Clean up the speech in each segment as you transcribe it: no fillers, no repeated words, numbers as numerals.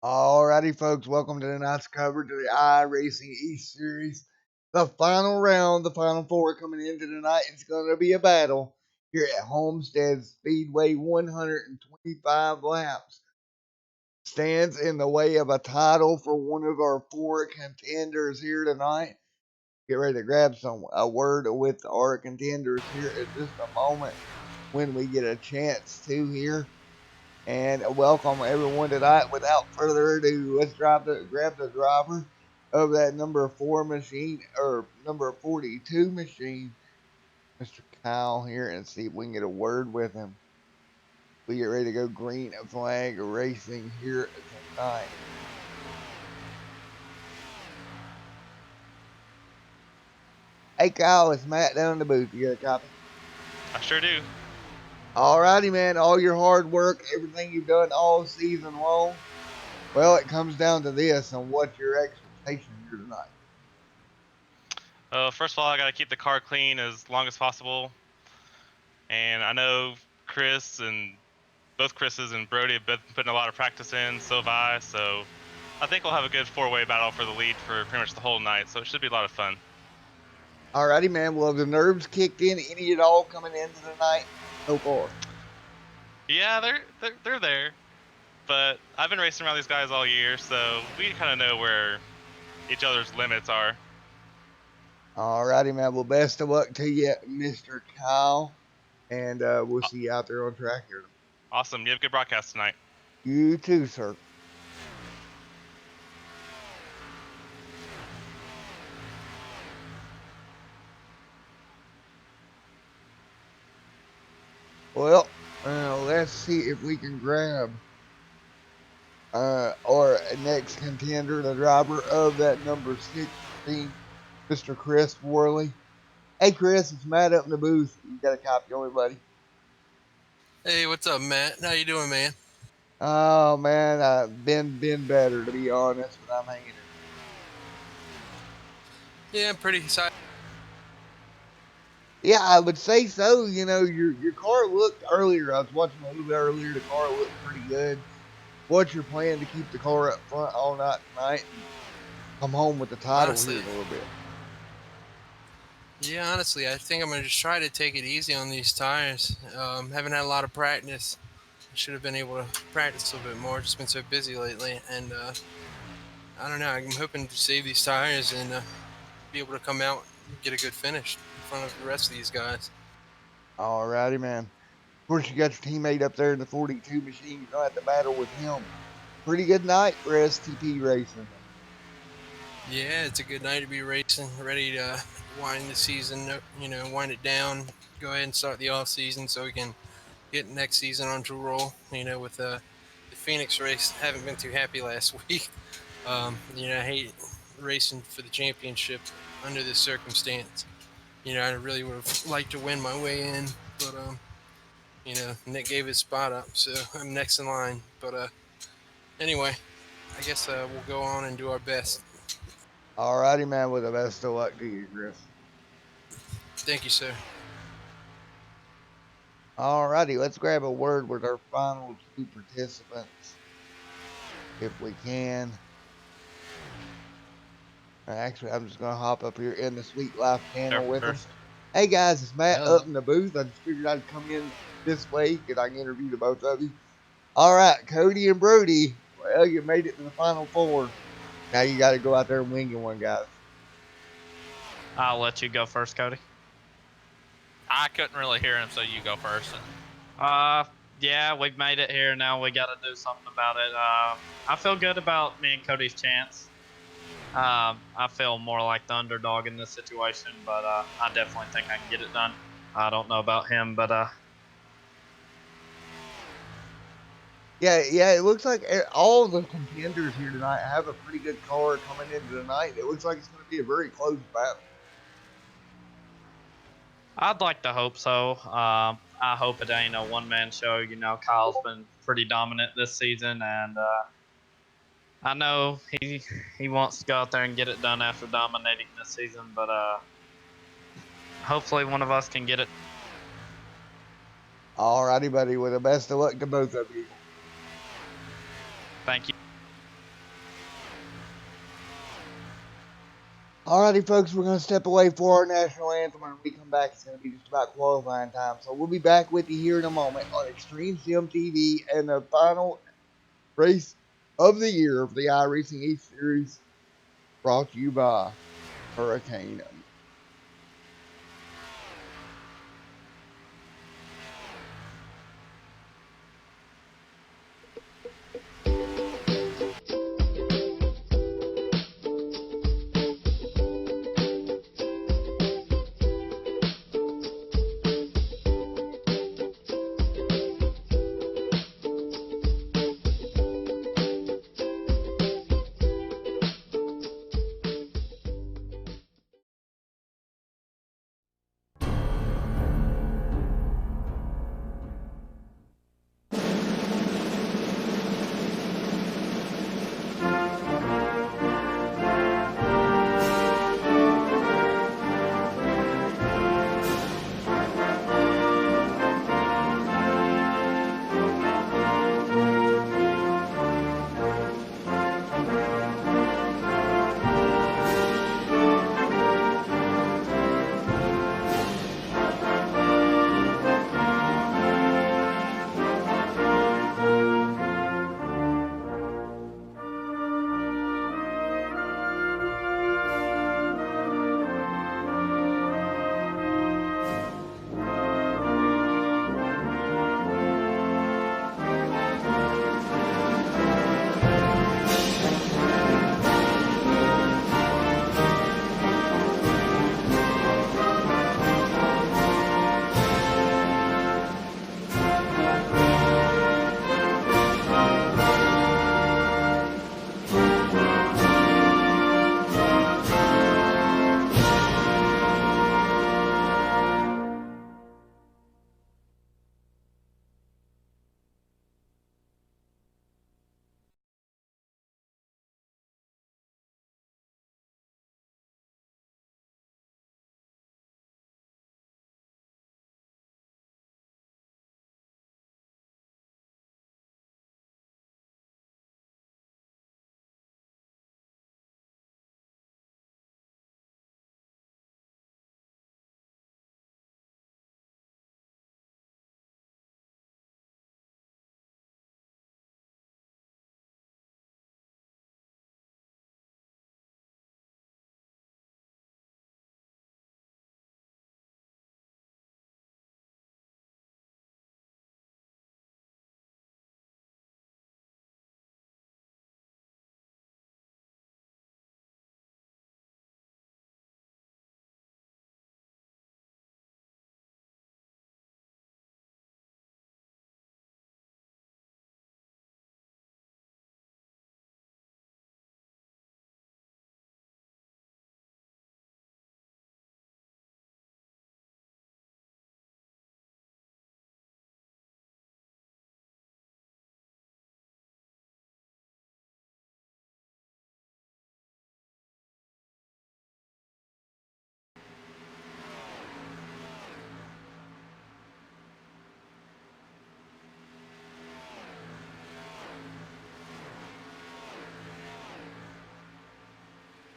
Alrighty, folks, welcome to tonight's coverage of the iRacing East Series. The final round, the final four coming into tonight. It's going to be a battle here at Homestead Speedway. 125 laps stands in the way of a title for one of our four contenders here tonight. Get ready to grab a word with our contenders here in just a moment when we get a chance to here. And welcome everyone tonight. Without further ado, let's grab the driver of that number 4 machine or number 42 machine, Mr. Kyle here, and see if we can get a word with him. We get ready to go green flag racing here tonight. Hey Kyle, it's Matt down in the booth. You got a copy? I sure do. Alrighty, man. All your hard work, everything you've done all season long. Well, it comes down to this, and what's your expectation here tonight? First of all, I got to keep the car clean as long as possible. And I know Chris and both Chris's and Brody have been putting a lot of practice in, so have I. So I think we'll have a good four-way battle for the lead for pretty much the whole night. So it should be a lot of fun. Alrighty, man. Well, have the nerves kicked in any at all coming into the night so far? Yeah, they're there. But I've been racing around these guys all year, so we kind of know where each other's limits are. Alrighty, man. Well, best of luck to you, Mr. Kyle. And we'll see you out there on track here. Awesome. You have a good broadcast tonight. You too, sir. Well, let's see if we can grab our next contender, the driver of that number 16, Mr. Chris Worley. Hey, Chris, it's Matt up in the booth. You got a copy on me, buddy? Hey, what's up, Matt? How you doing, man? Oh man, I've been better to be honest, but I'm hanging in. Yeah, I'm pretty excited. Yeah, I would say so. You know, your car looked earlier. I was watching a little bit earlier. The car looked pretty good. What's your plan to keep the car up front all night tonight and come home with the title Honestly, here in a little bit? yeah, honestly, I think I'm gonna just try to take it easy on these tires. Haven't had a lot of practice. I should have been able to practice a little bit more. Just been so busy lately, and I don't know. I'm hoping to save these tires and be able to come out and get a good finish in front of the rest of these guys. Alrighty, man. Of course, you got your teammate up there in the 42 machine. You're gonna have to battle with him. Pretty good night for STP racing. Yeah, it's a good night to be racing. Ready to wind the season, wind it down. Go ahead and start the off season so we can get next season onto a roll. With the Phoenix race, haven't been too happy last week. I hate racing for the championship under this circumstance. I really would have liked to win my way in, but Nick gave his spot up, so I'm next in line. But anyway, I guess we'll go on and do our best. Alrighty, man. With the best of luck to you, Chris. Thank you, sir. Alrighty, let's grab a word with our final two participants, if we can. Actually, I'm just gonna hop up here in the Sweet Life channel with them. Hey guys, it's Matt up in the booth. I just figured I'd come in this way because I can interview the both of you. All right, Cody and Brody. Well, you made it to the final four. Now you got to go out there and win one, guys. I'll let you go first, Cody. I couldn't really hear him, so you go first. Yeah, we've made it here. Now we got to do something about it. I feel good about me and Cody's chance. I feel more like the underdog in this situation, but I definitely think I can get it done. I don't know about him, but yeah, it looks like all the contenders here tonight have a pretty good car coming into the night. It looks like it's going to be a very close battle. I'd like to hope so. I hope it ain't a one-man show. You know, Kyle's been pretty dominant this season, and I know he wants to go out there and get it done after dominating this season, but hopefully one of us can get it. Alrighty, buddy. With the best of luck to both of you. Thank you. Alrighty, folks, we're going to step away for our national anthem, and when we come back, it's going to be just about qualifying time. So we'll be back with you here in a moment on Extreme Sim TV and the final race of the year of the iRacing East Series, brought to you by Hurricane.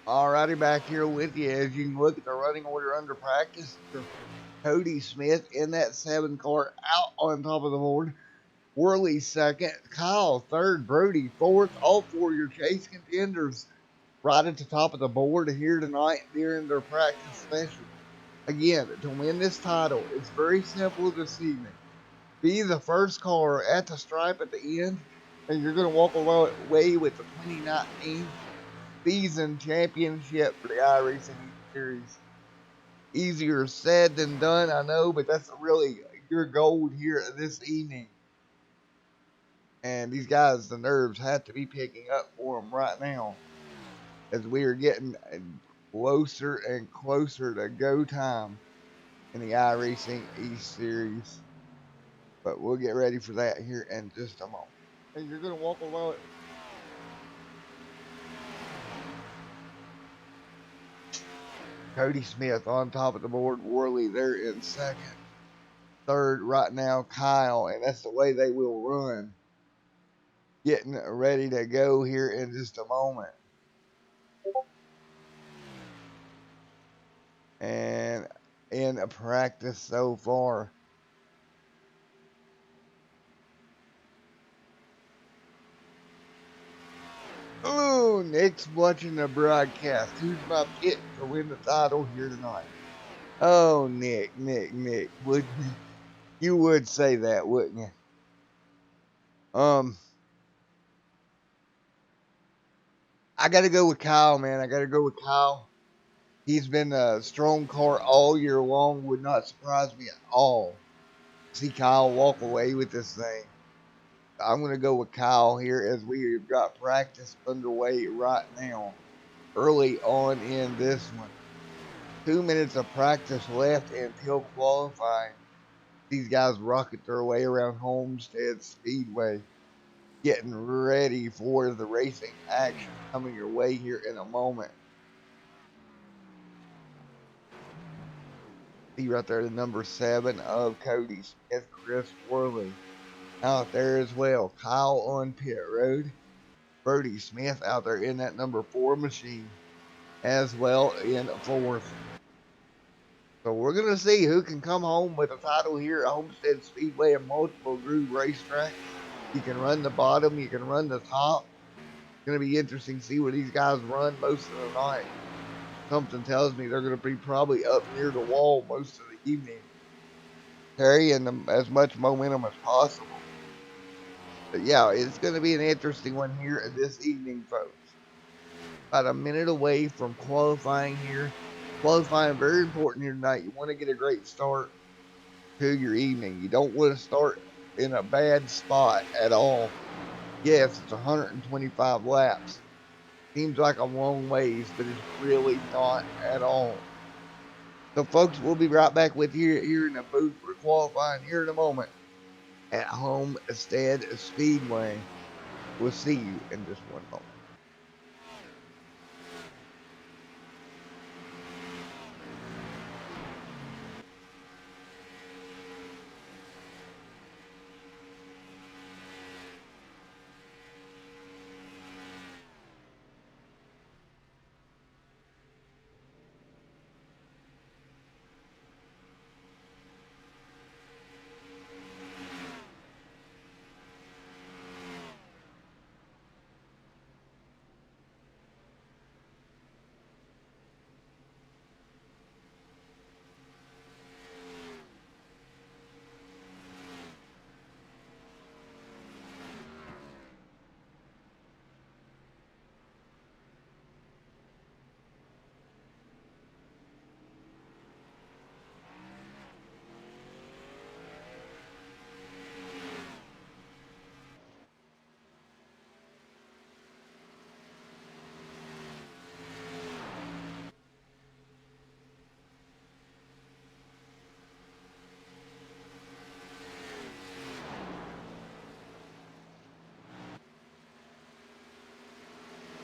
Alrighty, back here with you. As you can look at the running order under practice, Cody Smith in that 7 car out on top of the board. Worley second, Kyle third, Brody fourth. All 4 of your chase contenders right at the top of the board here tonight during their practice session. Again, to win this title, it's very simple this evening. Be the first car at the stripe at the end, and you're going to walk away with the 2019 season championship for the iRacing Series. Easier said than done, I know, but that's really your goal here this evening. And these guys, the nerves have to be picking up for them right now as we are getting closer and closer to go time in the iRacing East Series. But we'll get ready for that here in just a moment. And you're going to walk away. Cody Smith on top of the board. Worley there in second. Third right now, Kyle. And that's the way they will run. Getting ready to go here in just a moment. and in a practice so far. Oh, Nick's watching the broadcast. Who's my pick to win the title here tonight? Oh, Nick, would you would say that, wouldn't you? I got to go with Kyle, man. I got to go with Kyle. He's been a strong car all year long. Would not surprise me at all to see Kyle walk away with this thing. I'm going to go with Kyle here as we've got practice underway right now, early on in this one. 2 minutes of practice left until qualifying. These guys rocket their way around Homestead Speedway, getting ready for the racing action coming your way here in a moment. See right there the number 7 of Cody Smith, Chris Worley out there as well. Kyle on pit road. Brody Smith out there in that number 4 machine as well in 4th. So we're going to see who can come home with a title here at Homestead Speedway and multiple groove racetrack. You can run the bottom, you can run the top. It's going to be interesting to see where these guys run most of the night. Something tells me they're going to be probably up near the wall most of the evening, carrying as much momentum as possible. But yeah, it's going to be an interesting one here this evening, folks. About a minute away from qualifying here. Qualifying very important here tonight. You want to get a great start to your evening. You don't want to start in a bad spot at all. Yes, it's 125 laps. Seems like a long ways, but it's really not at all. So, folks, we'll be right back with you here in the booth for qualifying here in a moment at Homestead Speedway. We'll see you in just one moment.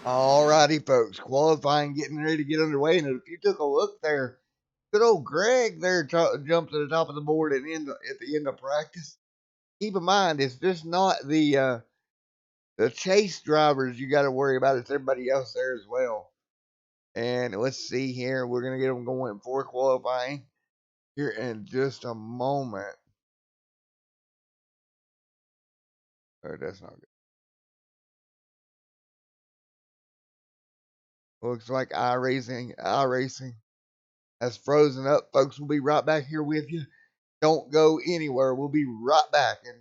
Alrighty, folks. Qualifying getting ready to get underway. And if you took a look there, good old Greg there jumped to the top of the board at the end of practice. Keep in mind, it's just not the chase drivers you got to worry about. It's everybody else there as well. And let's see here. We're going to get them going for qualifying here in just a moment. Oh, that's not good. Looks like iRacing has frozen up. Folks, we'll be right back here with you. Don't go anywhere. We'll be right back. And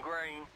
green.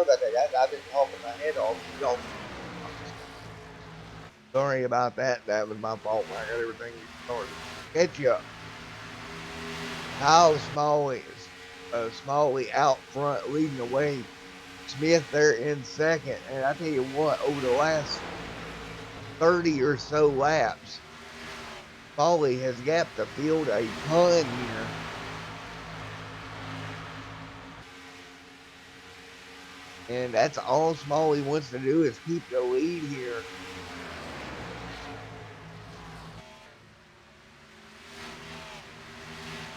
sorry about that, guys. I've been talking my head off. Y'all, sorry about that. That was my fault when I got everything started. Catch up. Kyle Smalley out front leading the way. Smith there in second. And I tell you what, over the last 30 or so laps, Smalley has gapped the field a ton here. And that's all Smalley wants to do is keep the lead here.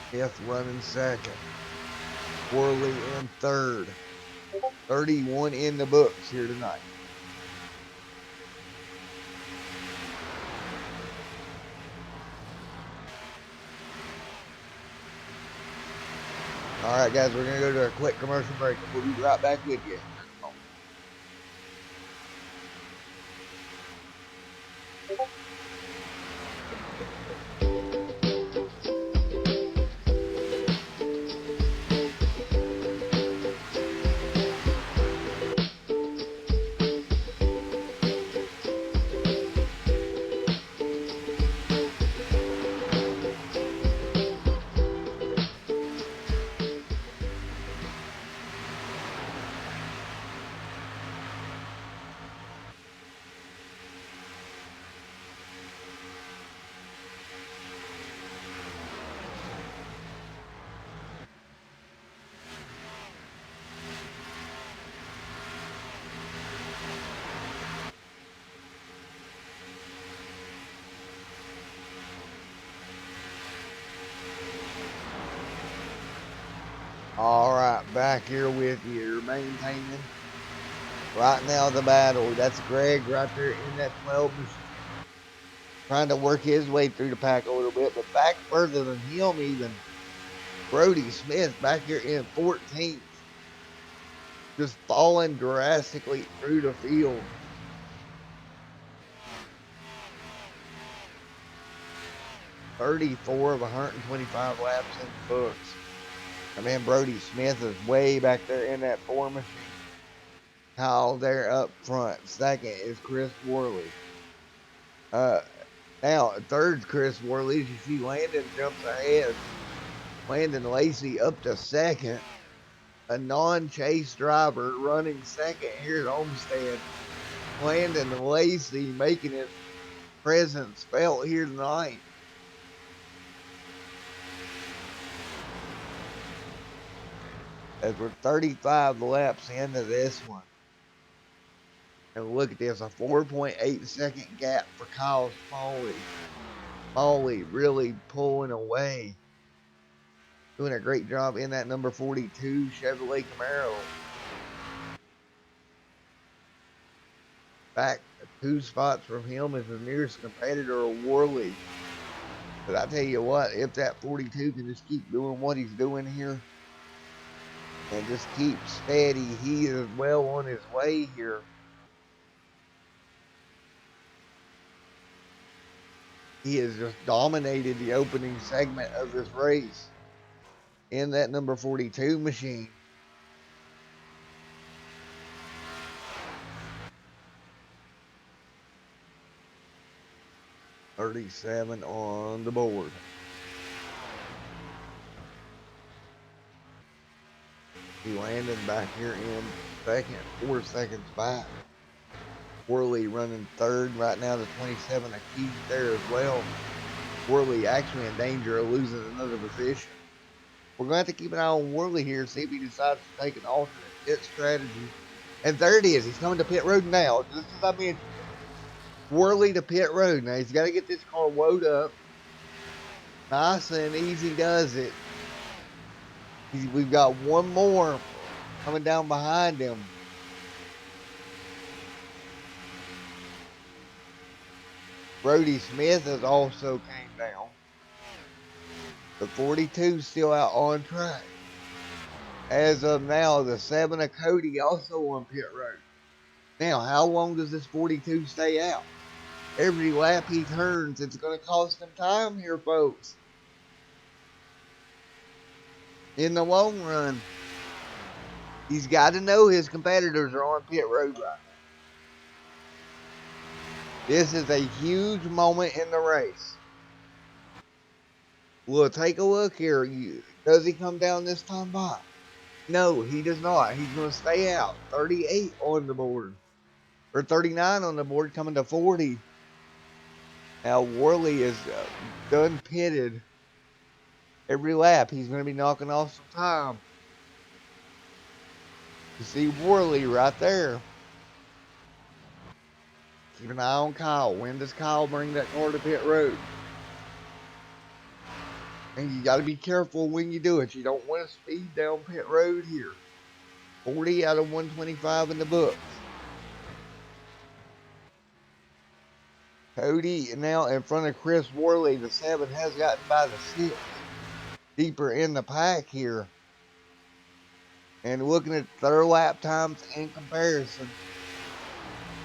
Smith running second. Worley in third. 31 in the books here tonight. All right, guys, we're going to go to a quick commercial break. We'll be right back with you. All right, back here with you. You're maintaining right now the battle. That's Greg right there in that 12 machine. Trying to work his way through the pack a little bit, but back further than him even. Brody Smith back here in 14th. Just falling drastically through the field. $34 of 125 laps in the books. And then Brody Smith is way back there in that 4 machine. Kyle there up front. Second is Chris Worley. Now, third's Chris Worley. As you see, Landon jumps ahead. Landon Lacey up to second. A non-chase driver running second here at Homestead. Landon Lacey making his presence felt here tonight. As we're 35 laps into this one. And look at this, a 4.8 second gap for Kyle Smalley. Smalley really pulling away. Doing a great job in that number 42 Chevrolet Camaro. Back 2 spots from him is the nearest competitor, Worley. But I tell you what, if that 42 can just keep doing what he's doing here and just keep steady, he is well on his way here. He has just dominated the opening segment of this race in that number 42 machine. $37 on the board. He landed back here in second, 4 seconds back. Worley running third right now, the 27 a key there as well. Worley actually in danger of losing another position. We're going to have to keep an eye on Worley here, see if he decides to take an alternate pit strategy. And there it is. He's coming to pit road now. Just as I mentioned, Worley to pit road. Now he's got to get this car woed up. Nice and easy does it. We've got one more coming down behind him. Brody Smith has also came down. The 42 still out on track. As of now, the 7 of Cody also on pit road. Now, how long does this 42 stay out? Every lap he turns, it's going to cost him time here, folks. In the long run, He's got to know his competitors are on pit road right now. This is a huge moment in the race. Well, take a look here. Does he come down this time by? No, he does not. He's going to stay out. 38 on the board. Or 39 on the board, coming to 40. Now, Worley is done pitted every lap. He's going to be knocking off some time. You see Worley right there. Keep an eye on Kyle. When does Kyle bring that car to pit road? And you got to be careful when you do it. You don't want to speed down pit road here. 40 out of 125 in the books. Cody now in front of Chris Worley. The 7 has gotten by the 6. Deeper in the pack here. And looking at their lap times in comparison,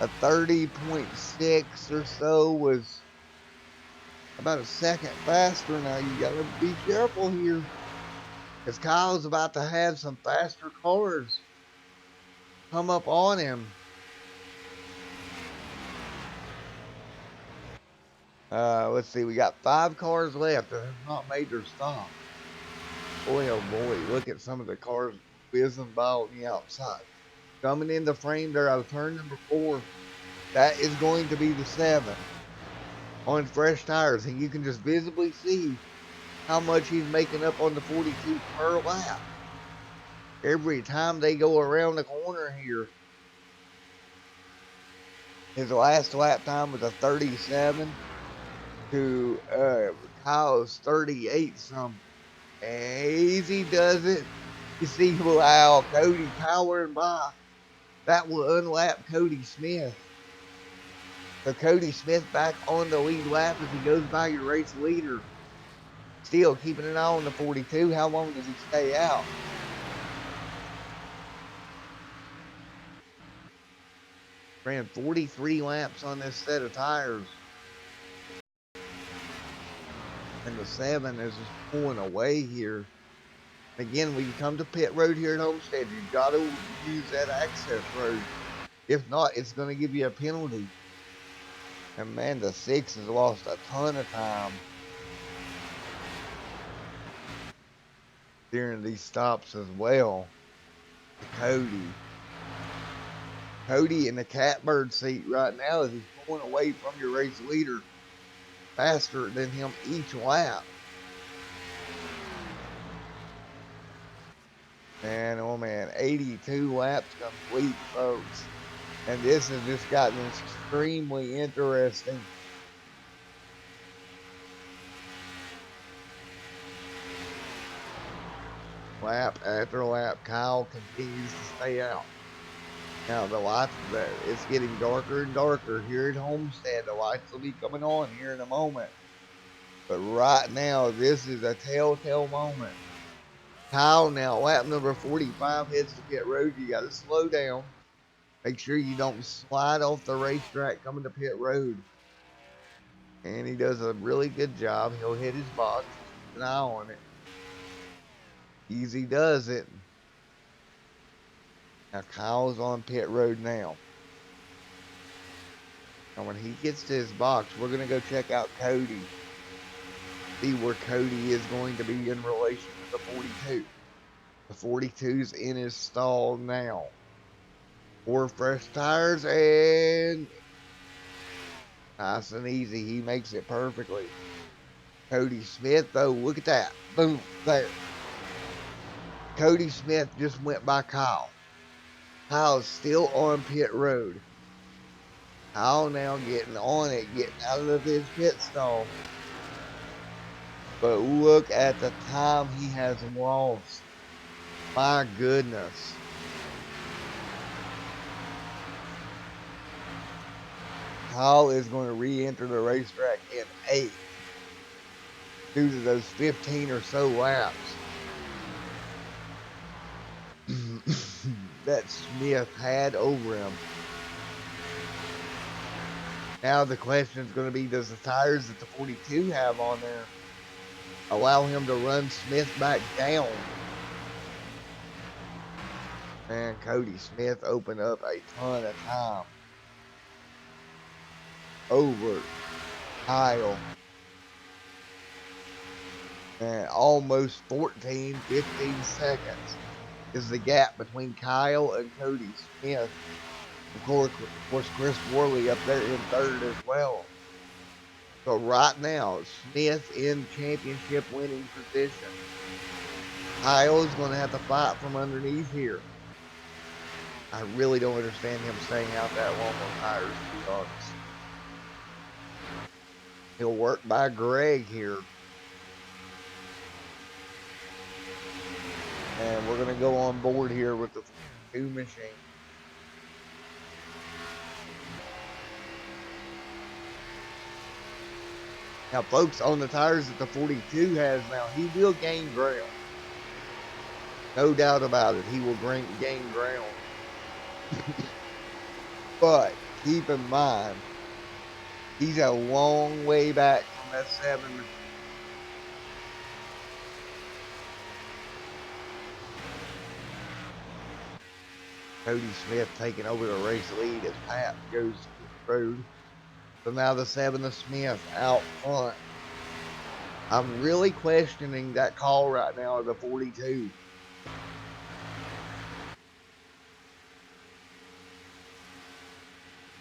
a 30.6 or so was about a second faster. Now you got to be careful here, because Kyle's about to have some faster cars come up on him. Let's see, we got 5 cars left that have not made their stop. Boy, oh boy, look at some of the cars whizzing by on the outside. Coming in the frame there out of turn number 4, that is going to be the 7 on fresh tires, and you can just visibly see how much he's making up on the 42 per lap. Every time they go around the corner here. His last lap time was a 37 to Kyle's 38 something. Easy does it. You see, wow, Cody powering by. That will unlap Cody Smith. So Cody Smith back on the lead lap as he goes by your race leader. Still keeping an eye on the 42. How long does he stay out? Ran 43 laps on this set of tires. And the 7 is just pulling away here. Again, when you come to pit road here at Homestead, you've got to use that access road. If not, it's going to give you a penalty. And man, the 6 has lost a ton of time during these stops as well. Cody. Cody in the catbird seat right now as he's pulling away from your race leader faster than him each lap. And oh man, 82 laps complete, folks. And this has just gotten extremely interesting. Lap after lap, Kyle continues to stay out. Now the lights, it's getting darker and darker here at Homestead. The lights will be coming on here in a moment. But right now, this is a telltale moment. Kyle now, lap number 45 heads to pit road. You got to slow down. Make sure you don't slide off the racetrack coming to pit road. And he does a really good job. He'll hit his box. Keep an eye on it. Easy does it. Now Kyle's on pit road now. And when he gets to his box, we're going to go check out Cody. See where Cody is going to be in relation to the 42. The 42's in his stall now. 4 fresh tires and nice and easy. He makes it perfectly. Cody Smith, though, look at that. Boom, there. Cody Smith just went by Kyle. Kyle's still on pit road. Kyle now getting on it, getting out of his pit stall. But look at the time he has lost. My goodness. Kyle is going to re-enter the racetrack in 8th due to those 15 or so laps that Smith had over him. Now the question is going to be, does the tires that the 42 have on there allow him to run Smith back down? Man, Cody Smith opened up a ton of time over Kyle. And almost 14, 15 seconds is the gap between Kyle and Cody Smith. Of course, Chris Worley up there in third as well. So right now, Smith in championship winning position. Kyle is going to have to fight from underneath here. I really don't understand him staying out that long on tires, to be honest. He'll work by Greg here. And we're going to go on board here with the 2 machine. Now, folks, on the tires that the 42 has now, he will gain ground. No doubt about it. He will gain ground. But keep in mind, he's a long way back from that 7 machine. Cody Smith taking over the race lead as Pat goes to the road. So now the 7 of Smith out front. I'm really questioning that call right now of the 42.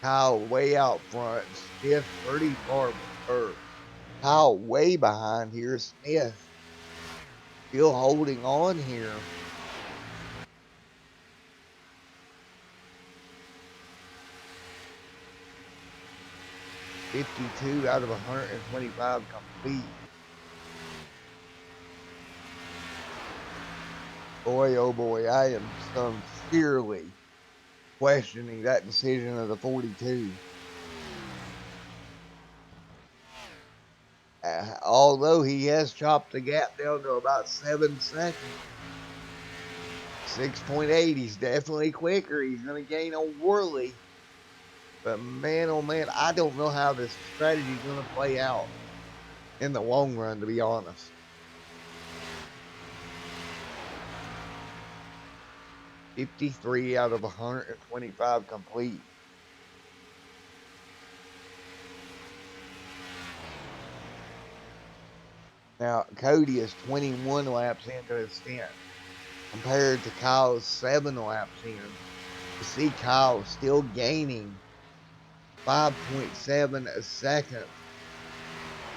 Kyle way out front. Smith pretty far behind. Kyle way behind here. Smith still holding on here. .52 out of 125 complete. Boy, oh boy, I am sincerely questioning that decision of the 42. Although he has chopped the gap down to about 7 seconds. 6.8, he's definitely quicker. He's going to gain on Worley. But man, oh man, I don't know how this strategy is going to play out in the long run, to be honest. .53 out of 125 complete. Now, Cody is 21 laps into his stint compared to Kyle's 7 laps in. You see Kyle still gaining 5.7 a second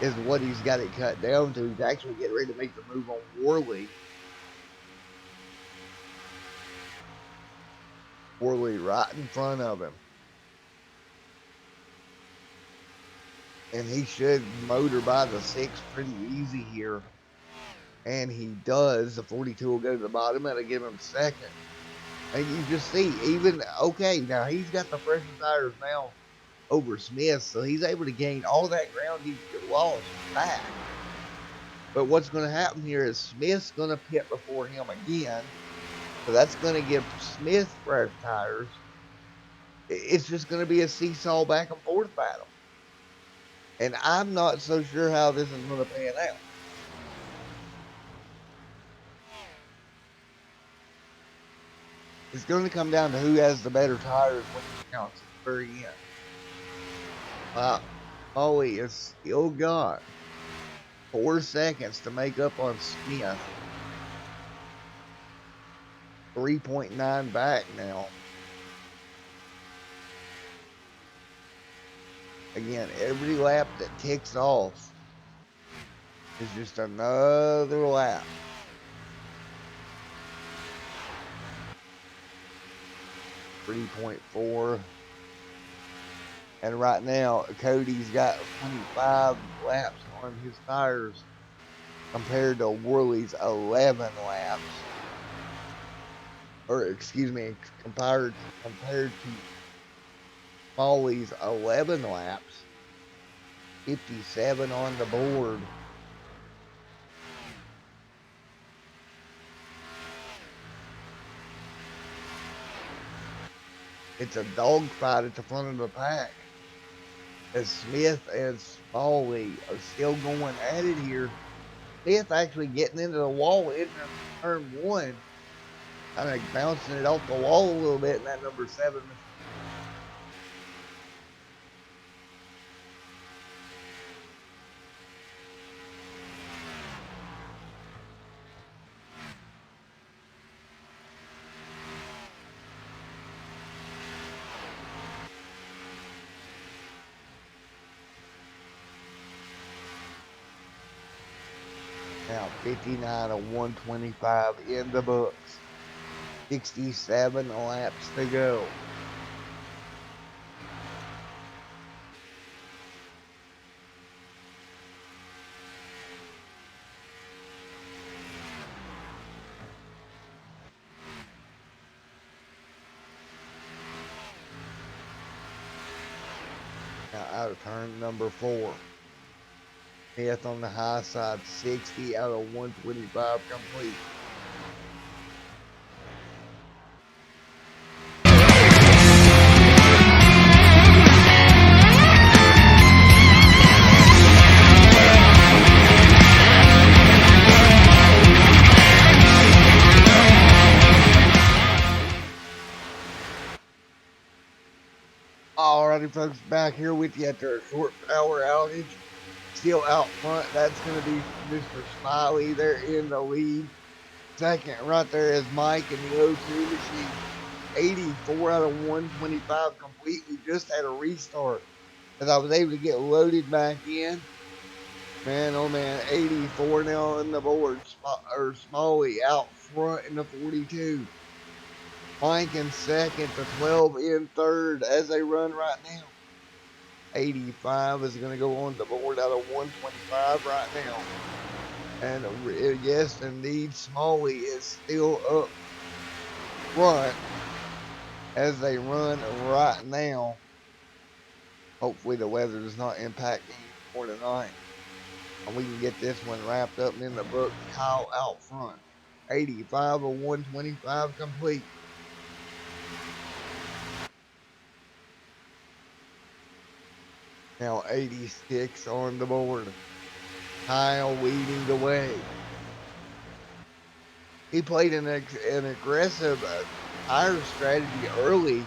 is what he's got it cut down to. He's actually getting ready to make the move on Worley. Worley right in front of him. And he should motor by the 6 pretty easy here. And he does. The 42 will go to the bottom. That'll give him second. And you just see, even, okay, now he's got the fresher tires now over Smith. So he's able to gain all that ground he lost back. But what's going to happen here is Smith's going to pit before him again. So that's going to give Smith fresh tires. It's just going to be a seesaw back and forth battle. And I'm not so sure how this is going to pan out. It's going to come down to who has the better tires when it counts at the very end. Ollie has still got 4 seconds to make up on Smith. 3.9 back now. Again, every lap that ticks off is just another lap. .4. And right now, Cody's got 25 laps on his tires compared to Worley's 11 laps. Or, excuse me, compared to Molly's 11 laps. 57 on the board. It's a dogfight at the front of the pack. As Smith and Smalley are still going at it here. Smith actually getting into the wall in turn 1. kind of bouncing it off the wall a little bit in that number 7 machine. Now 59 of 125 in the books. 67 laps to go. Now out of turn number 4. Smith on the high side, 60 out of 125 complete. Alrighty, folks, back here with you after a short power outage. Still out front, that's going to be Mr. Smiley there in the lead. Second, right there is Mike in the 0-2 machine. 84 out of 125 complete. We just had a restart as I was able to get loaded back in. Man, oh man, 84 now on the board. Smalley out front in the 42. Mike in second, the 12 in third as they run right now. 85 is going to go on the board out of 125 right now. And yes, indeed, Smalley is still up front as they run right now. Hopefully the weather does not impact any more tonight. And we can get this one wrapped up in the book. Kyle out front. 85 of 125 complete. Now 86 on the board. Kyle leading the way. He played an aggressive tire strategy early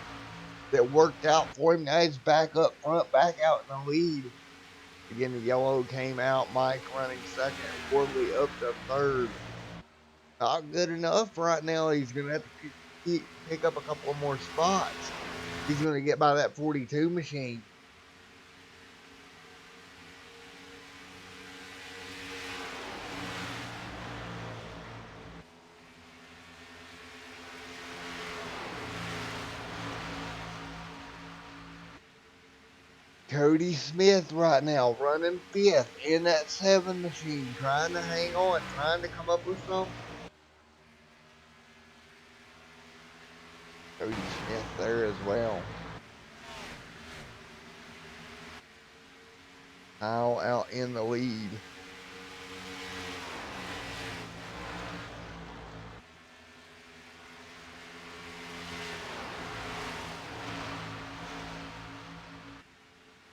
that worked out for him. Now he's back up front, back out in the lead. Again, the yellow came out. Mike running second. Worley up to third. Not good enough right now. He's going to have to pick up a couple more spots. He's going to get by that 42 machine. Cody Smith right now running 5th in that 7 machine, trying to hang on, trying to come up with something. Cody Smith there as well. Kyle out in the lead.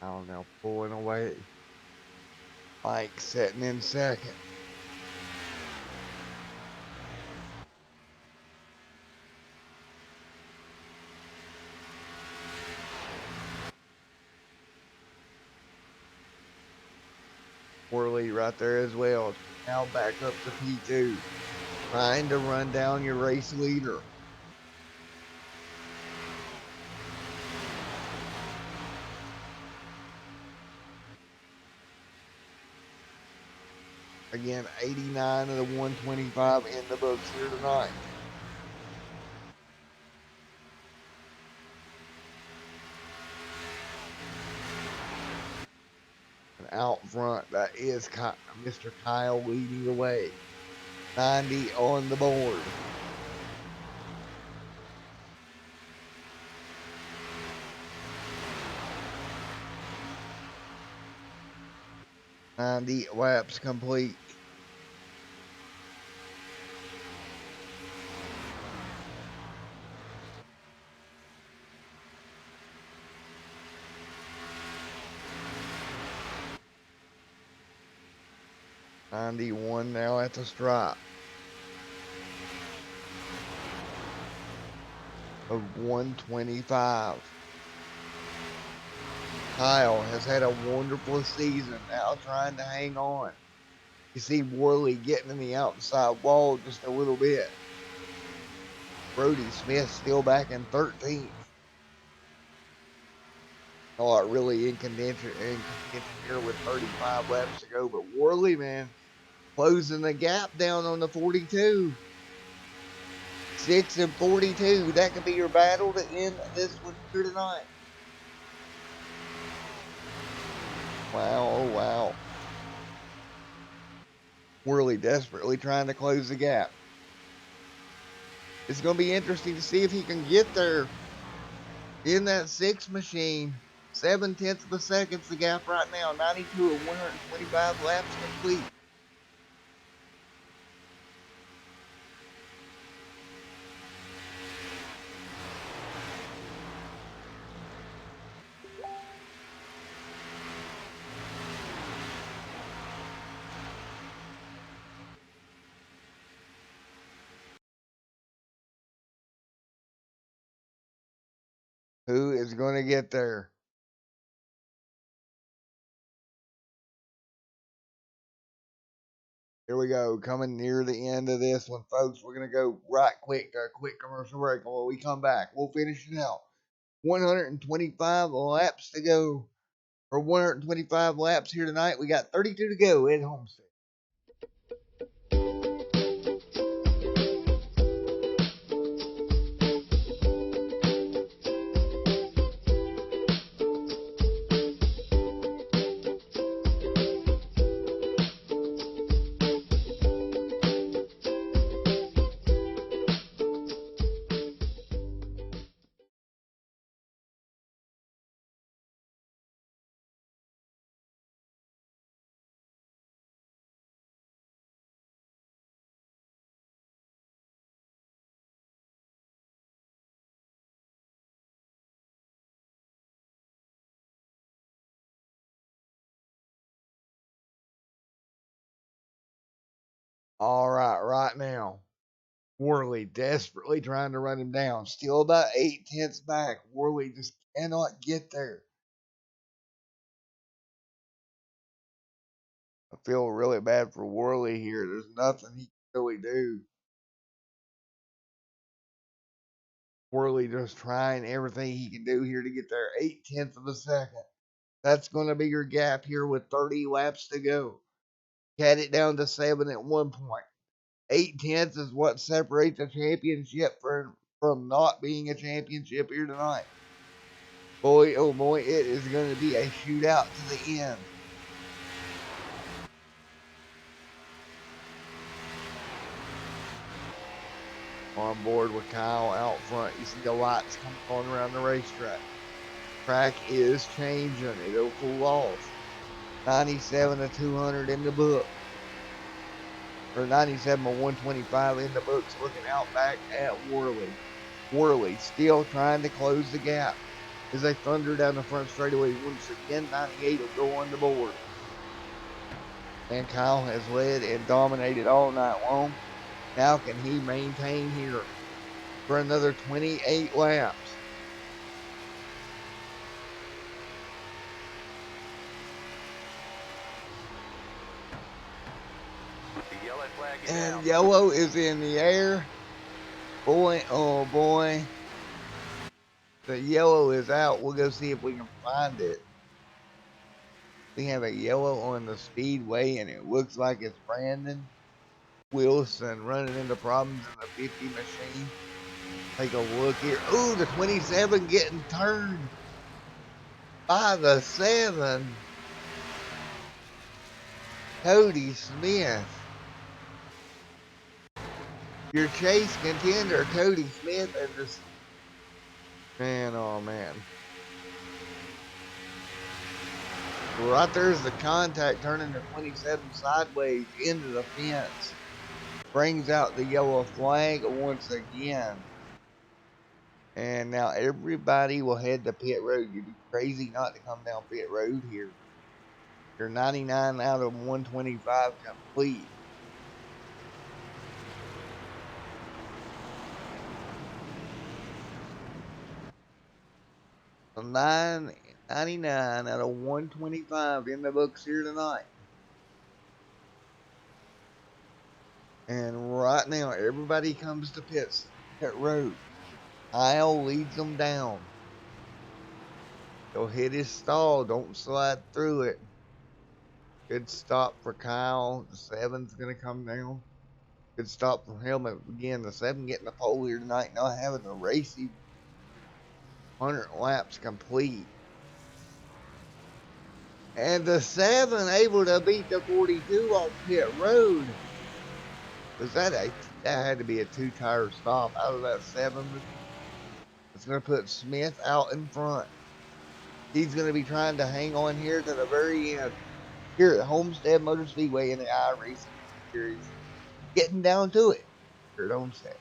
Kyle now pulling away. Mike sitting in second. Worley right there as well. Now back up to P2. Trying to run down your race leader. Again, 89 of the 125 in the books here tonight. And out front, that is Mr. Kyle leading the way. 90 on the board. The laps complete. '91 now at the stripe. of 125. Kyle has had a wonderful season, now trying to hang on. You see Worley getting in the outside wall just a little bit. Brody Smith still back in 13th. Not really in contention here with 35 laps to go, but Worley, man, closing the gap down on the 42. 6 and 42. That could be your battle to end this one here tonight. Wow, oh wow. Worley desperately trying to close the gap. It's going to be interesting to see if he can get there in that 6 machine. 7/10 of a second's the gap right now. 92 and 125 laps complete. Who is going to get there? Here we go, coming near the end of this one, folks. We're going to go right quick to a quick commercial break. And when we come back, we'll finish it out. 125 laps to go. For 125 laps here tonight, we got 32 to go at Homestead. All right now. Worley desperately trying to run him down. Still about 8/10 back. Worley just cannot get there. I feel really bad for Worley here. There's nothing he can really do. Worley just trying everything he can do here to get there. 8/10 of a second. That's going to be your gap here with 30 laps to go. Cat it down to 7 at one point. 8/10 is what separates a championship from not being a championship here tonight. Boy, oh boy, it is going to be a shootout to the end. On board with Kyle out front. You see the lights coming on around the racetrack. Track is changing. It'll cool off. 97 to 200 in the book. Or 97 to 125 in the books. Looking out back at Worley. Worley still trying to close the gap as they thunder down the front straightaway. Once again, 98 will go on the board. And Kyle has led and dominated all night long. Now can he maintain here for another 28 laps? And yellow is in the air. Boy, oh boy. The yellow is out. We'll go see if we can find it. We have a yellow on the Speedway, and it looks like it's Brandon Wilson running into problems in the 50 machine. Take a look here. Ooh, the 27 getting turned by the 7. Cody Smith. Your chase contender, Cody Smith, and this man, oh man. Right there's the contact turning the 27 sideways into the fence. Brings out the yellow flag once again. And now everybody will head to pit road. You'd be crazy not to come down pit road here. You're 99 out of 125 complete. 999 out of 125 in the books here tonight. And right now, everybody comes to pit road. Kyle leads them down. He'll hit his stall. Don't slide through it. Good stop for Kyle. The 7's going to come down. Good stop from Helmet again. The 7 getting the pole here tonight. Not having a racy 100 laps complete. And the 7 able to beat the 42 off pit road. Was that had to be a 2-tire stop out of that 7. It's going to put Smith out in front. He's going to be trying to hang on here to the very end. Here at Homestead Motor Speedway in the iRacing series. Getting down to it here at Homestead.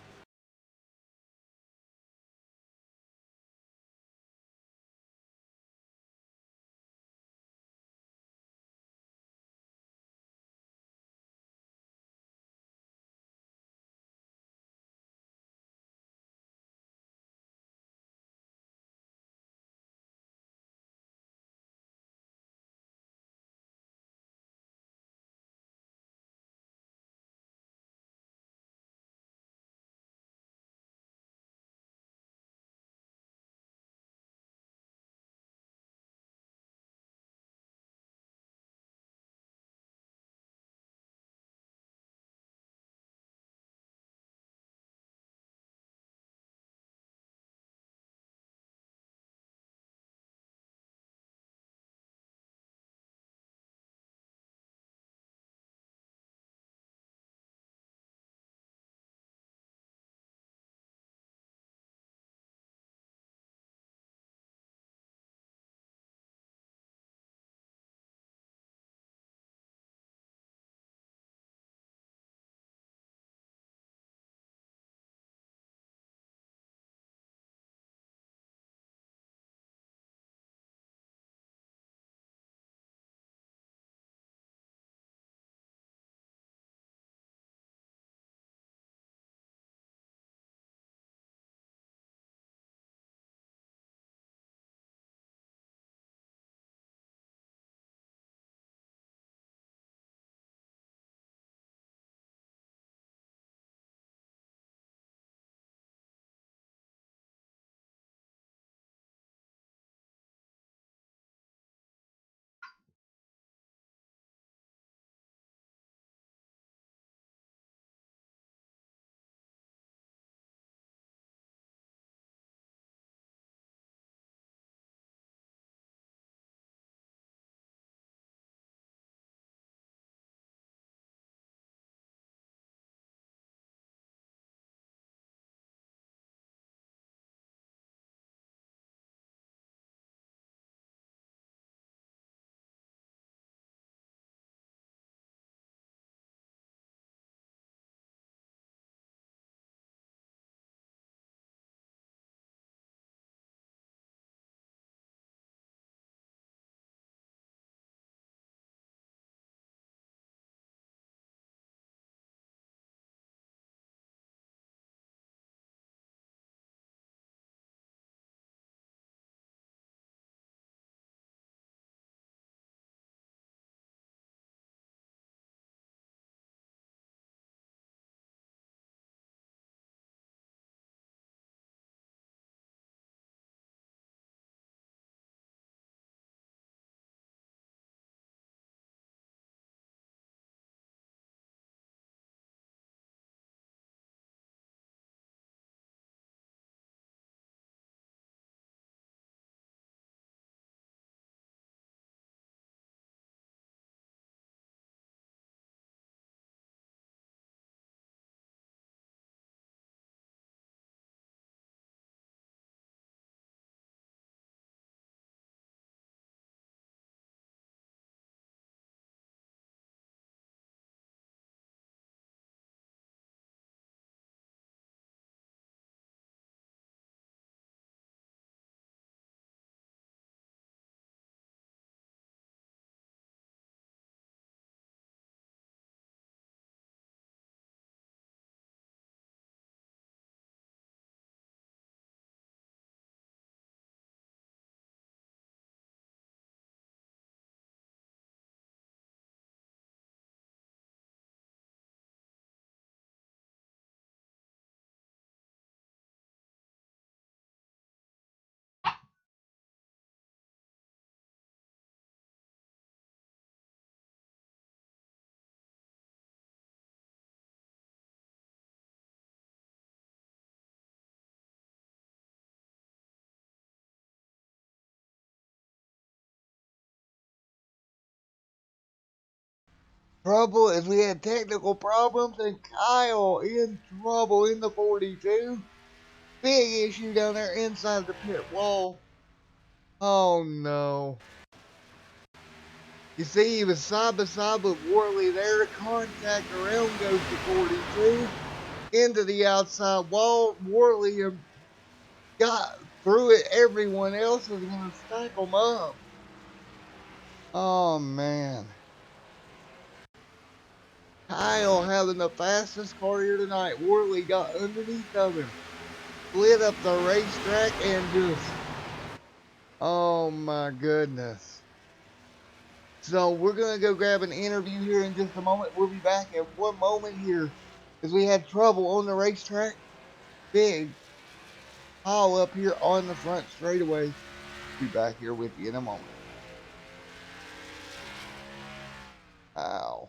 trouble as we had technical problems and Kyle in trouble in the 42. Big issue down there inside the pit wall. Oh no. You see, he was side by side with Worley there. Contact around goes the 42 into the outside wall. Worley got through it. Everyone else was going to stack them up. Oh man. Kyle having the fastest car here tonight. Worley got underneath of him, lit up the racetrack, and just, oh my goodness. So we're going to go grab an interview here in just a moment. We'll be back in one moment here as we had trouble on the racetrack. Big pile up here on the front straightaway. Be back here with you in a moment. Ow.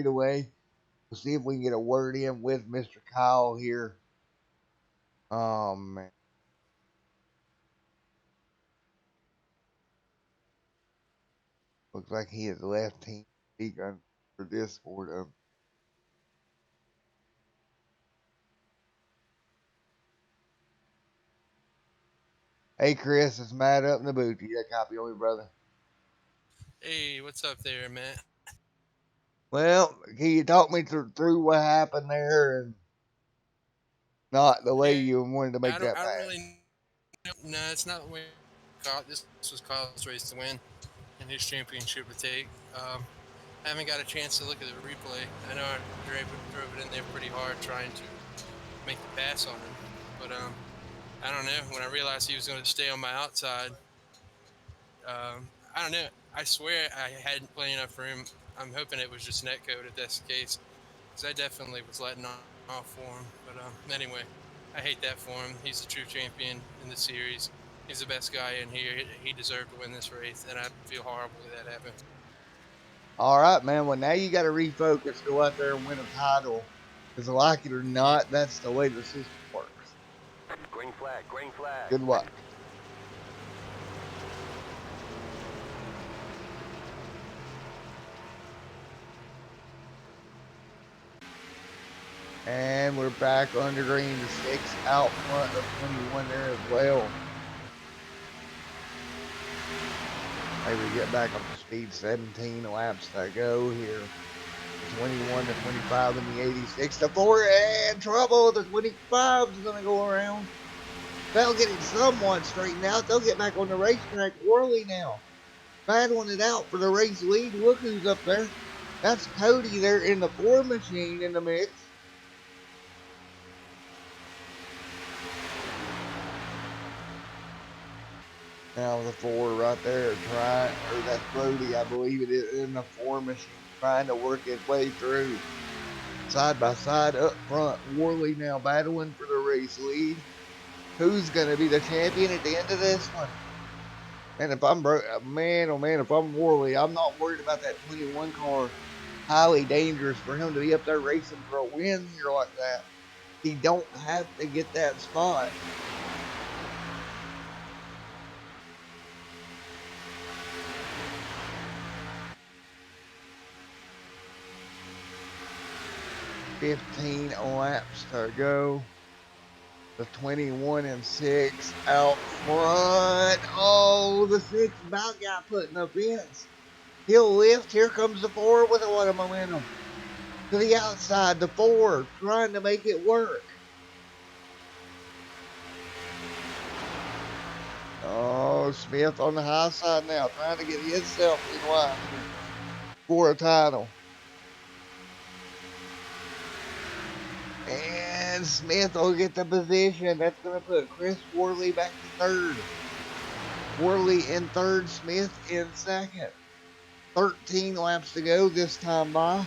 Away. We'll see if we can get a word in with Mr. Kyle here. Oh man. Looks like he has left Team Beacon for this boredom. Hey Chris, it's Matt up in the booth. You got a copy on me, brother? Hey, what's up there, Matt? Well, can you talk me through what happened there and not the way you wanted to make that pass? I don't really know. No, it's not the way this was Kyle's race to win and his championship to take. I haven't got a chance to look at the replay. I know I drove it in there pretty hard trying to make the pass on him. But I don't know. When I realized he was going to stay on my outside, I don't know. I swear I hadn't plenty enough room. I'm hoping it was just netcode if that's the case, because I definitely was letting off for him. But anyway, I hate that for him. He's the true champion in the series. He's the best guy in here. He deserved to win this race, and I feel horrible that happened. All right, man. Well, now you got to refocus, go out there and win a title. Because like it or not, that's the way the system works. Green flag, green flag. Good luck. And we're back under green, the 6 out front of 21 there as well. Maybe get back up to speed. 17 laps to go here. 21 to 25 in the 86 to 4, and trouble. The 25 is going to go around. They'll get it somewhat straightened out. They'll get back on the racetrack. Worley now battling it out for the race lead. Look who's up there. That's Cody there in the 4 machine in the mix. Now the 4 right there trying, or that's Brody, I believe it is, in the 4 machine, trying to work his way through. Side by side up front, Worley now battling for the race lead. Who's going to be the champion at the end of this one? And if I'm man, oh man, if I'm Worley, I'm not worried about that 21 car. Highly dangerous for him to be up there racing for a win here like that. He don't have to get that spot. $15 laps to go. The 21 and 6 out front. Oh, the 6 about got put in the fence. He'll lift. Here comes the 4 with a lot of momentum. To the outside, the 4 trying to make it work. Oh, Smith on the high side now, trying to get himself in line for a title. And Smith will get the position. That's going to put Chris Worley back to 3rd. Worley in 3rd, Smith in 2nd. 13 laps to go this time by.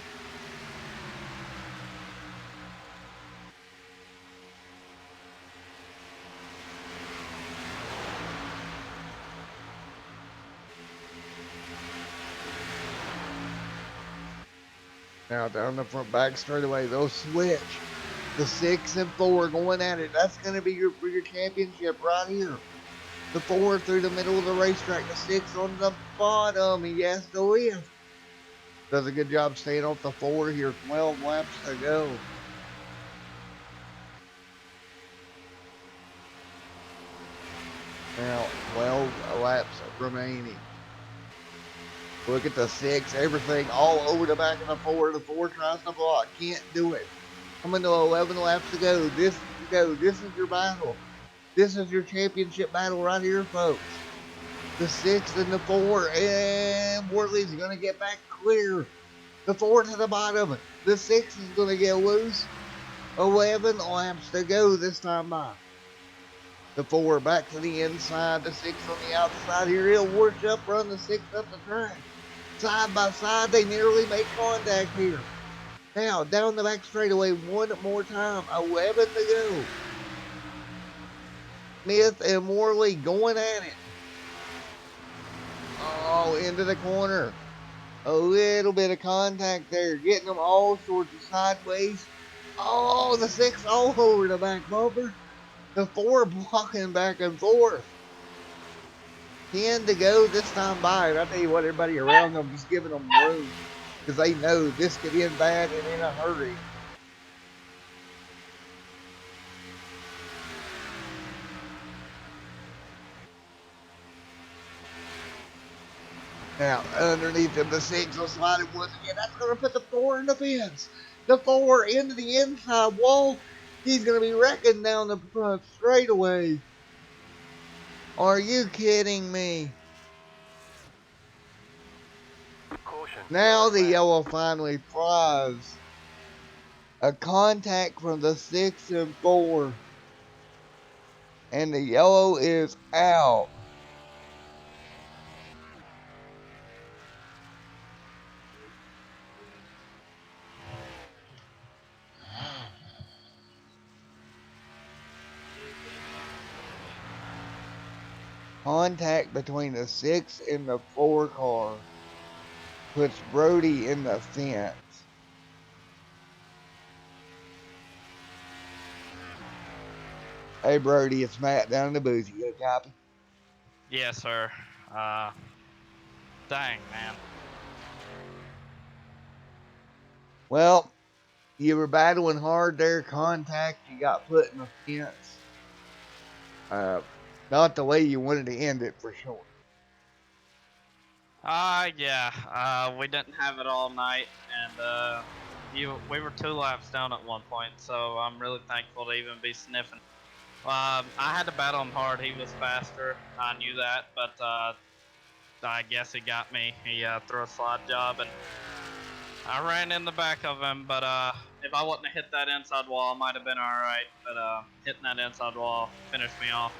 Now down the front back straightaway, they'll switch. The 6 and 4 going at it. That's going to be your championship right here. The 4 through the middle of the racetrack. The 6 on the bottom. He has to lift. Does a good job staying off the 4 here. 12 laps to go. Now 12 laps remaining. Look at the 6. Everything all over the back of the 4. The 4 tries to block. Can't do it. Coming to 11 laps to go. This is your battle. This is your championship battle right here, folks. The 6 and the 4. And Worley's going to get back clear. The 4 to the bottom. The 6 is going to get loose. 11 laps to go this time by. The 4 back to the inside. The 6 on the outside here. He'll work up, run the 6 up the track. Side by side, they nearly make contact here. Now, down the back straightaway one more time. 11 to go. Smith and Worley going at it. Oh, into the corner. A little bit of contact there. Getting them all sorts of sideways. Oh, the 6 all over the back bumper. The 4 blocking back and forth. 10 to go this time by. And I tell you what, everybody around them just giving them room. Because they know this could end bad and in a hurry. Now, underneath him, the 6 will slide it once again. That's going to put the 4 in the fence. The 4 into the inside wall. He's going to be wrecking down the front straightaway. Are you kidding me? Caution. Now the yellow finally flies. A contact from the 6 and 4. And the yellow is out. Contact between the 6 and the 4 car puts Brody in the fence. Hey Brody, it's Matt down in the booth. You got a copy? Yes, sir. Dang, man. Well, you were battling hard there. Contact, you got put in the fence. Not the way you wanted to end it for sure. Yeah. We didn't have it all night, and we were 2 laps down at one point, so I'm really thankful to even be sniffing. I had to battle him hard. He was faster. I knew that, but I guess he got me. He threw a slide job, and I ran in the back of him. But if I wouldn't have hit that inside wall, I might have been all right. But hitting that inside wall finished me off.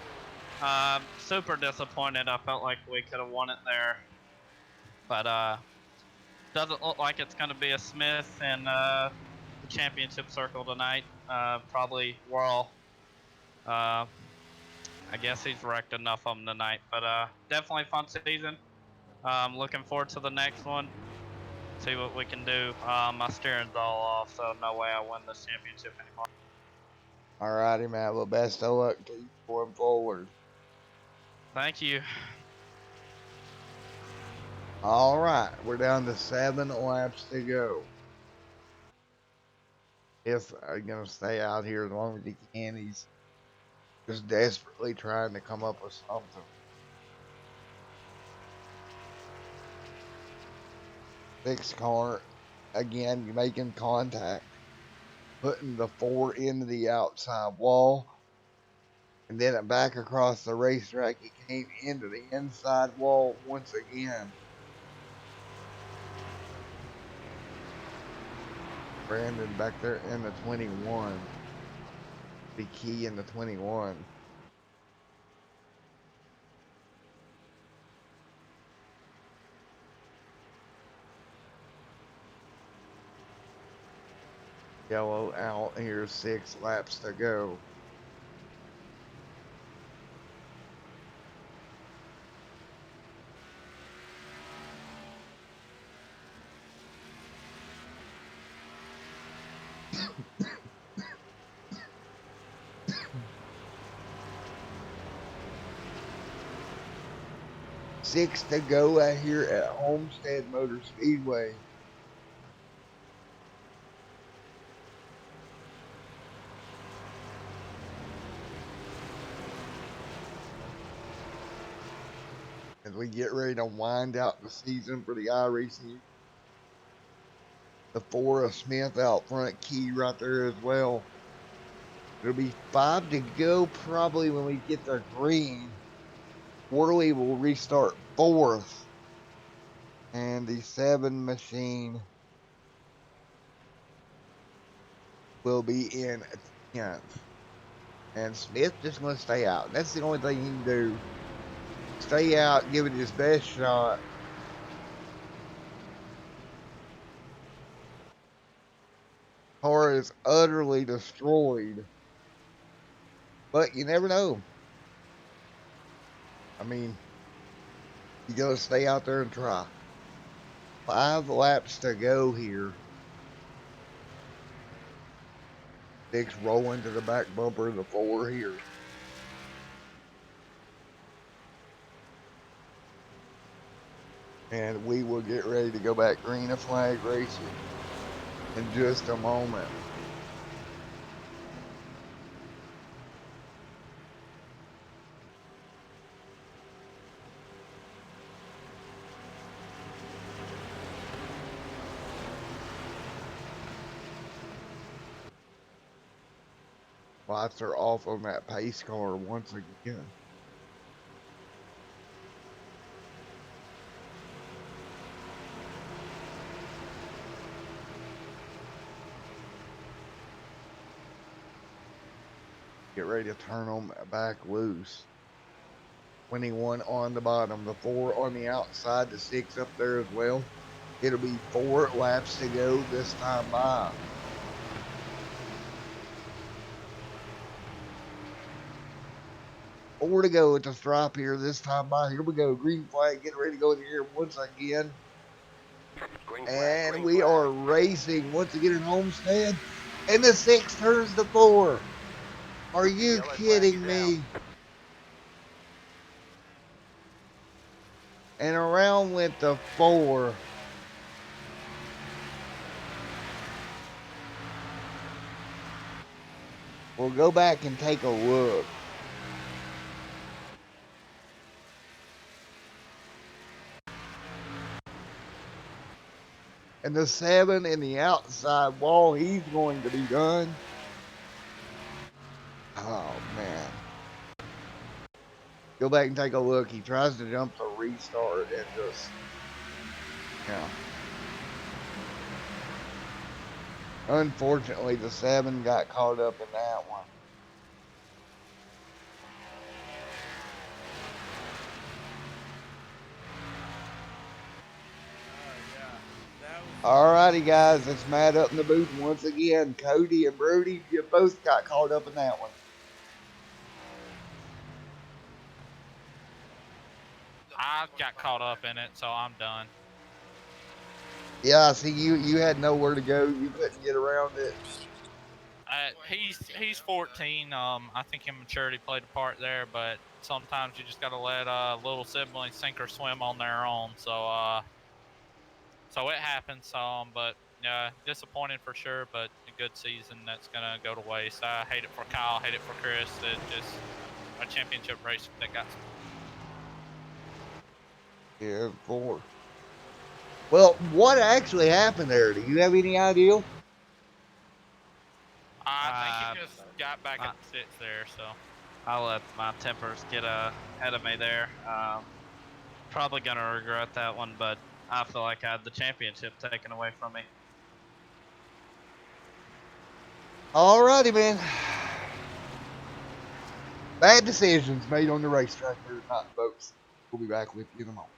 Super disappointed. I felt like we could have won it there, but doesn't look like it's going to be a Smith in the championship circle tonight. Probably Whirl. Uh, I guess he's wrecked enough of them tonight, but definitely fun season. Looking forward to the next one. See what we can do. My steering's all off, so no way I win this championship anymore. All righty, man. Well, best of luck to you going forward. Thank you. All right, we're down to 7 laps to go. If I'm gonna stay out here as long as he can, he's just desperately trying to come up with something. Six car again, you're making contact, putting the 4 into the outside wall, and then it back across the racetrack. He came into the inside wall once again. Brandon back there in the 21. The key in the 21. Yellow out here, 6 laps to go. Six to go out here at Homestead Motor Speedway. As we get ready to wind out the season for the iRacing. The 4 of Smith out front, key right there as well. It'll be 5 to go probably when we get the green. Worley will restart 4th. And the 7 machine will be in 10th. And Smith just going to stay out. That's the only thing he can do. Stay out, give it his best shot. Car is utterly destroyed. But you never know. I mean, you got to stay out there and try. 5 laps to go here. 6 rolling to the back bumper of the 4 here. And we will get ready to go back green flag racing in just a moment. Lights are off on that pace car once again. Get ready to turn them back loose. 21 on the bottom, the 4 on the outside, the 6 up there as well. It'll be 4 laps to go this time by. Four to go at the stripe here this time by. Here we go. Green flag, getting ready to go in the air once again. And we are racing once again in Homestead. And the 6 turns to 4. Are you kidding me? And around went the 4. We'll go back and take a look. And the 7 in the outside wall, he's going to be done. Oh, man. Go back and take a look. He tries to jump to restart and just, yeah. Unfortunately, the 7 got caught up in that one. Alrighty, guys, it's Matt up in the booth once again. Cody and Brody, you both got caught up in that one. I got caught up in it, so I'm done. Yeah, I see you had nowhere to go. You couldn't get around it. He's 14. I think immaturity played a part there, but sometimes you just gotta let little siblings sink or swim on their own. So it happens. But disappointing for sure. But a good season that's gonna go to waste. I hate it for Kyle. Hate it for Chris. It just a championship race that got. Yeah, 4. Well, what actually happened there? Do you have any idea? I think he just got back at the six there. So I'll let my tempers get ahead of me there. Probably gonna regret that one, but I feel like I had the championship taken away from me. Alrighty, man. Bad decisions made on the racetrack here tonight, folks. We'll be back with you in a moment.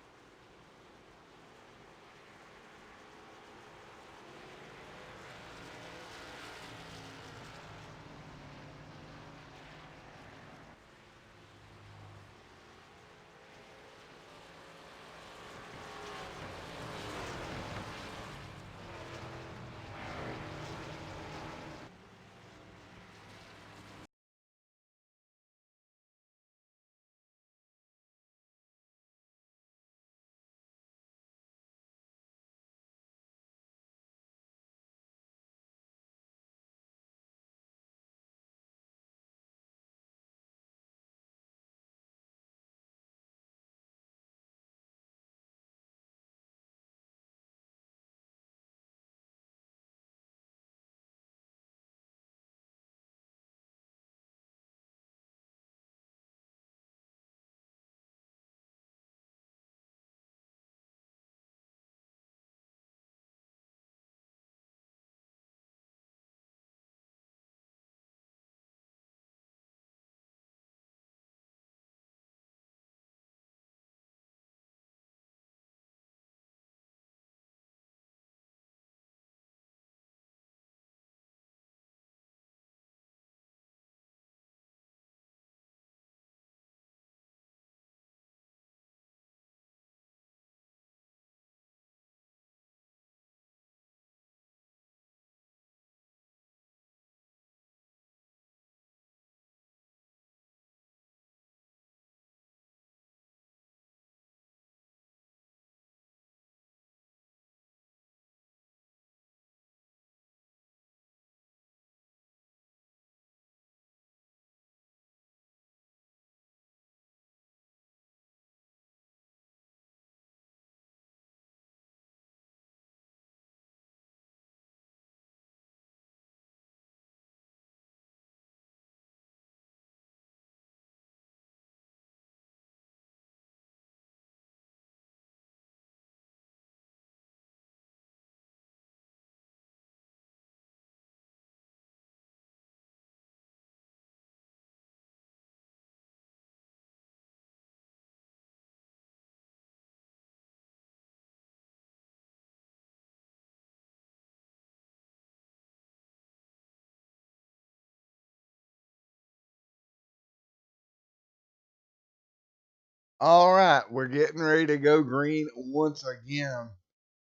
All right, we're getting ready to go green once again.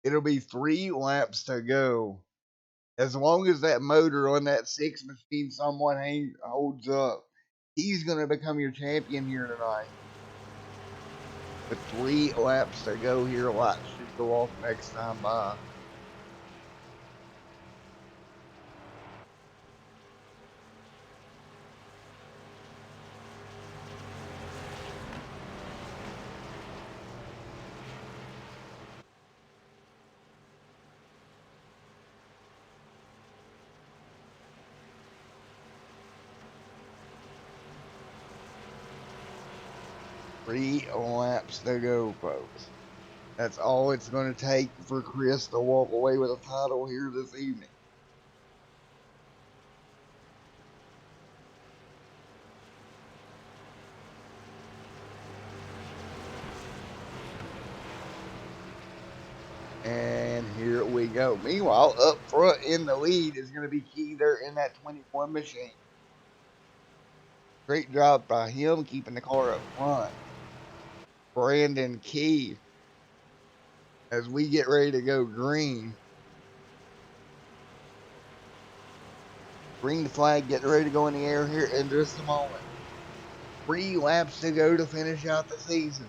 It'll be 3 laps to go. As long as that motor on that 6 machine somewhat holds up, he's going to become your champion here tonight. With 3 laps to go here, lights should go off next time by. 3 laps to go, folks. That's all it's going to take for Chris to walk away with a title here this evening. And here we go. Meanwhile, up front in the lead is going to be Key there in that 21 machine. Great job by him keeping the car up front. Brandon Key as we get ready to go green. Green flag getting ready to go in the air here in just a moment. 3 laps to go to finish out the season.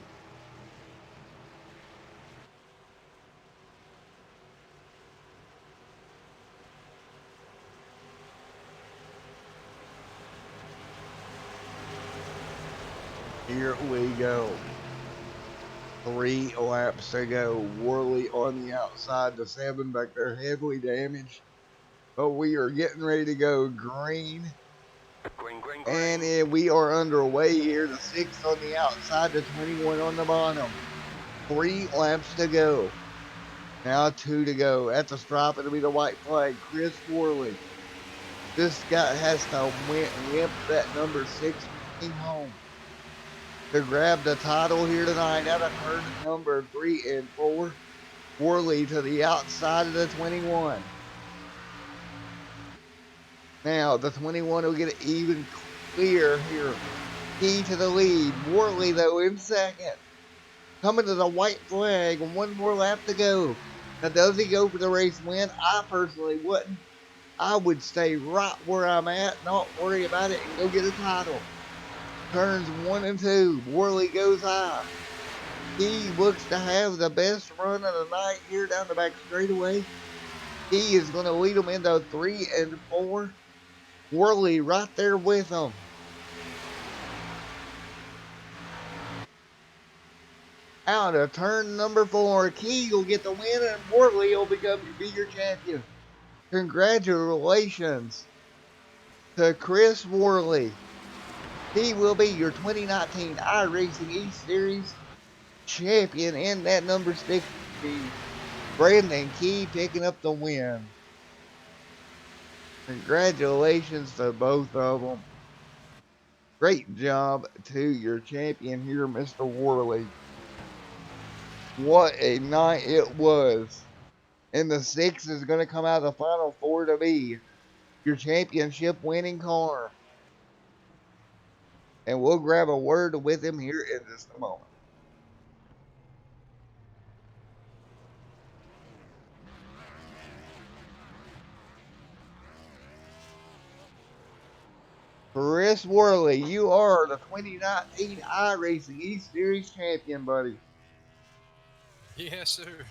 Here we go. 3 laps to go. Worley on the outside. The 7 back there heavily damaged. But we are getting ready to go green. Green, green, green. And we are underway here. The 6 on the outside. The 21 on the bottom. 3 laps to go. Now 2 to go. At the stripe, it'll be the white flag. Chris Worley. This guy has to wimp that number 6 machine home to grab the title here tonight out of turn number 3 and 4. Worley to the outside of the 21. Now the 21 will get it even clear here. Key to the lead. Worley though in second. Coming to the white flag. 1 more lap to go. Now does he go for the race win? I personally wouldn't. I would stay right where I'm at, not worry about it, and go get a title. Turns 1 and 2. Worley goes high. He looks to have the best run of the night here down the back straightaway. He is going to lead them into 3 and 4. Worley right there with him. Out of turn number 4, Key will get the win and Worley will be your champion. Congratulations to Chris Worley. He will be your 2019 iRacing East Series champion in that number 6 machine. Brandon Key picking up the win. Congratulations to both of them. Great job to your champion here, Mr. Worley. What a night it was. And the 6 is going to come out of the final 4 to be your championship winning car. And we'll grab a word with him here in just a moment. Chris Worley, you are the 2019 iRacing East Series champion, buddy. Yes, sir.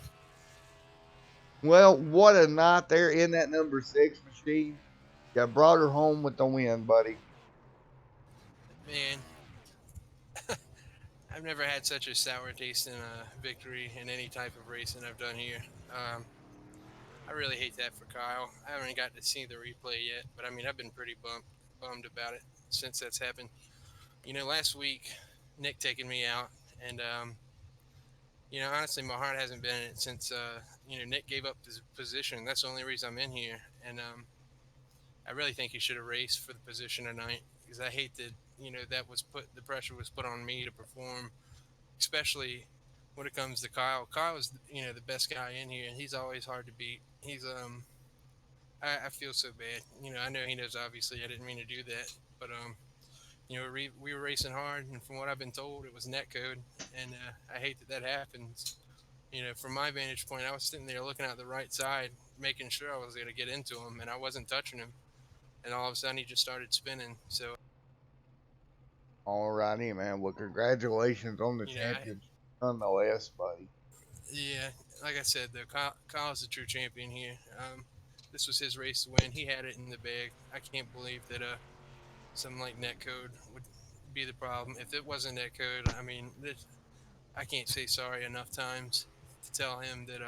Well, what a night there in that number 6 machine. You brought her home with the win, buddy. Man, I've never had such a sour taste in a victory in any type of racing I've done here. I really hate that for Kyle. I haven't got to see the replay yet, but I mean, I've been pretty bummed about it since that's happened. Last week, Nick taking me out, and honestly, my heart hasn't been in it since Nick gave up his position. That's the only reason I'm in here, and I really think he should have raced for the position tonight because I hate that that was the pressure was put on me to perform, especially when it comes to Kyle. Kyle is the best guy in here, and he's always hard to beat. I feel so bad. I know he knows. Obviously, I didn't mean to do that, but we were racing hard, and from what I've been told, it was net code, and I hate that happens. From my vantage point, I was sitting there looking at the right side, making sure I was going to get into him, and I wasn't touching him, and all of a sudden he just started spinning. So Alrighty, man. Well, congratulations on the I, championship nonetheless, buddy. yeah, like I said, though, Kyle's the true champion here. This was his race to win. He had it in the bag. I can't believe that something like netcode would be the problem. If it wasn't netcode, I mean, I can't say sorry enough times to tell him that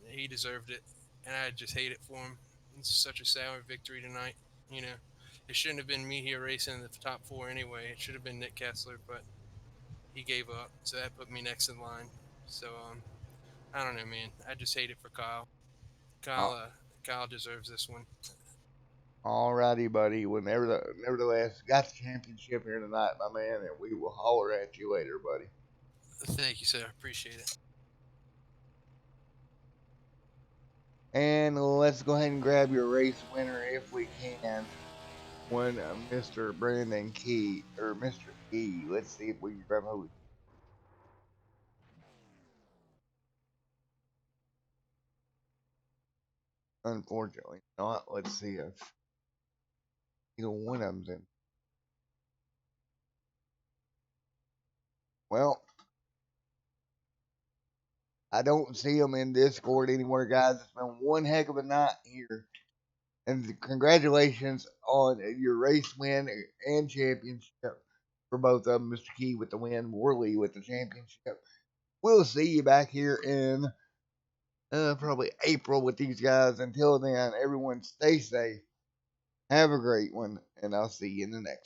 he deserved it, and I just hate it for him. It's such a sour victory tonight. You know, it shouldn't have been me here racing in the top 4 anyway. It should have been Nick Kessler, but he gave up, so that put me next in line. So I don't know, man. I just hate it for Kyle. Uh, Kyle deserves this one. Alrighty, buddy. Well, nevertheless, got the championship here tonight, my man, and we will holler at you later, buddy. Thank you, sir. Appreciate it. And let's go ahead and grab your race winner if we can. One, Mr. Brandon Key, or Mr. Key. Let's see if we can grab who. Unfortunately not. Let's see if either one of them's in. Well, I don't see them in Discord anywhere, guys. It's been one heck of a night here. And congratulations on your race win and championship for both of them. Mr. Key with the win, Worley with the championship. We'll see you back here in probably April with these guys. Until then, everyone stay safe. Have a great one, and I'll see you in the next one.